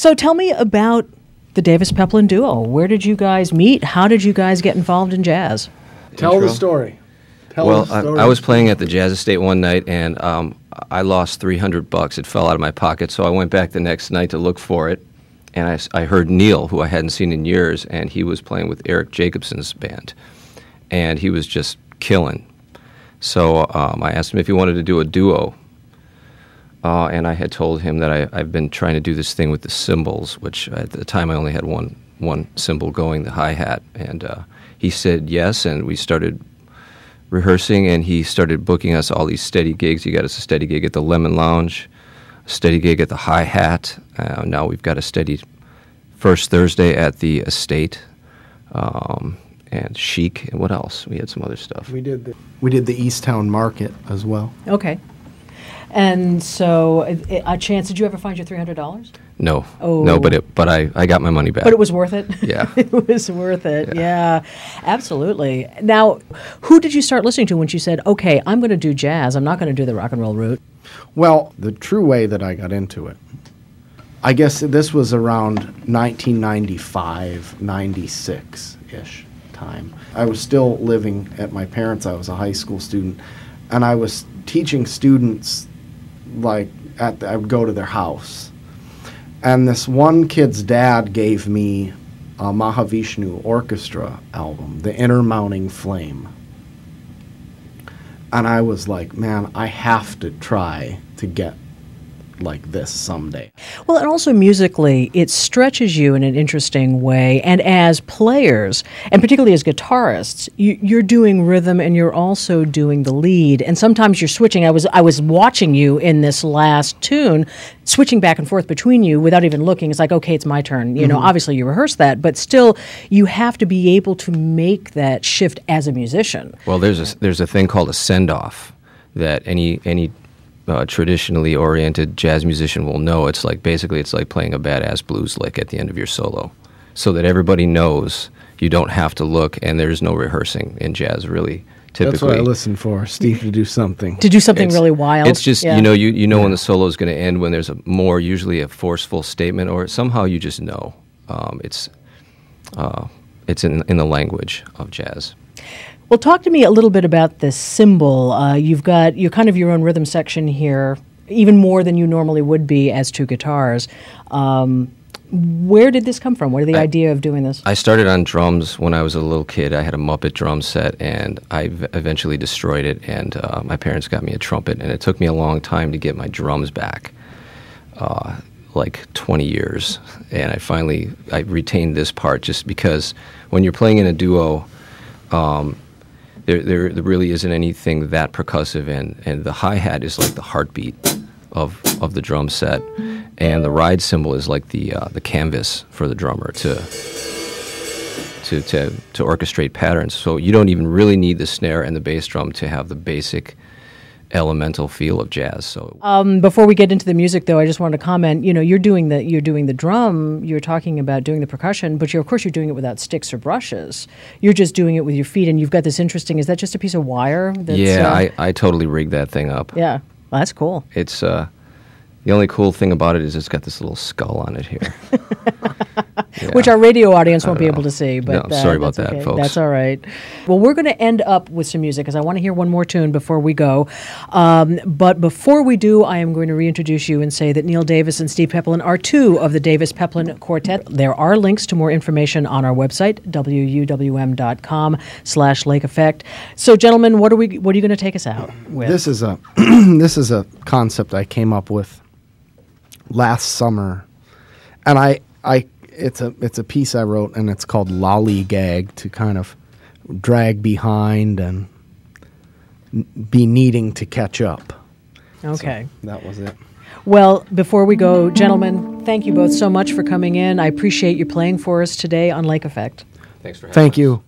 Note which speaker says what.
Speaker 1: So tell me about the Davis-Peplin duo. Where did you guys meet? How did you guys get involved in jazz?
Speaker 2: Tell the story.
Speaker 3: Well, I was playing at the Jazz Estate one night, and I lost $300. It fell out of my pocket, so I went back the next night to look for it, and I heard Neil, who I hadn't seen in years, and he was playing with Eric Jacobson's band, and he was just killing. So I asked him if he wanted to do a duo, and I had told him that I've been trying to do this thing with the cymbals, which at the time I only had one cymbal going, the hi-hat, and he said yes, and we started rehearsing, and he started booking us all these steady gigs. He got us a steady gig at the Lemon Lounge, a steady gig at the Hi-Hat. Now we've got a steady first Thursday at the Estate, and Chic, and what else? We had some other stuff.
Speaker 2: We did the Easttown Market as well.
Speaker 1: Okay. And so, Chance, did you ever find your $300?
Speaker 3: No.
Speaker 1: Oh.
Speaker 3: No, but I got my money back.
Speaker 1: But it was worth it?
Speaker 3: Yeah.
Speaker 1: It was worth it, yeah. Absolutely. Now, who did you start listening to when you said, okay, I'm going to do jazz, I'm not going to do the rock and roll route?
Speaker 2: Well, the true way that I got into it, I guess this was around 1995, 96-ish time. I was still living at my parents'. I was a high school student, and I was teaching students, like, I would go to their house. And this one kid's dad gave me a Mahavishnu Orchestra album, The Inner Mounting Flame. And I was like, man, I have to try to get like this someday.
Speaker 1: Well, and also musically, it stretches you in an interesting way. And as players, and particularly as guitarists, you're doing rhythm and you're also doing the lead. And sometimes you're switching. I was watching you in this last tune, switching back and forth between you without even looking. It's like, okay, it's my turn. You know, obviously you rehearse that, but still you have to be able to make that shift as a musician.
Speaker 3: Well, there's a thing called a send-off that any traditionally oriented jazz musician will know. It's like playing a badass blues lick at the end of your solo, so that everybody knows you don't have to look, and there's no rehearsing in jazz, really. Typically,
Speaker 2: that's what I listen for, Steve, to do something.
Speaker 1: To do something really wild.
Speaker 3: It's just, you know when the solo is going to end, when there's usually a forceful statement, or somehow you just know. It's in the language of jazz.
Speaker 1: Well, talk to me a little bit about the cymbal. You've got your own rhythm section here, even more than you normally would be as two guitars. Where did this come from? Where did the idea of doing this?
Speaker 3: I started on drums when I was a little kid. I had a Muppet drum set, and I eventually destroyed it, and my parents got me a trumpet, and it took me a long time to get my drums back, like 20 years. And I retained this part just because when you're playing in a duo, there really isn't anything that percussive, and the hi-hat is like the heartbeat of the drum set, and the ride cymbal is like the canvas for the drummer to orchestrate patterns. So you don't even really need the snare and the bass drum to have the basic elemental feel of jazz. So
Speaker 1: before we get into the music, though, I just wanted to comment. You're doing the drum. You're talking about doing the percussion, but of course you're doing it without sticks or brushes. You're just doing it with your feet, and you've got this interesting. Is that just a piece of wire?
Speaker 3: I totally rigged that thing up.
Speaker 1: Yeah, well, that's cool.
Speaker 3: It's the only cool thing about it is it's got this little skull on it here. Yeah.
Speaker 1: Which our radio audience won't be able to see. But
Speaker 3: no, sorry about that,
Speaker 1: okay.
Speaker 3: folks.
Speaker 1: That's all right. Well, we're going to end up with some music because I want to hear one more tune before we go. But before we do, I am going to reintroduce you and say that Neil Davis and Steve Peplin are two of the Davis-Peplin Quartet. There are links to more information on our website, wuwm.com/Lake Effect. So, gentlemen, what are you going to take us out with?
Speaker 2: This is a concept I came up with last summer, and it's a piece I wrote, and it's called Lollygag, to kind of drag behind and be needing to catch up.
Speaker 1: Okay.
Speaker 2: So that was it.
Speaker 1: Well, before we go, gentlemen, thank you both so much for coming in. I appreciate you playing for us today on Lake Effect.
Speaker 3: Thanks for having us.
Speaker 2: Thank you.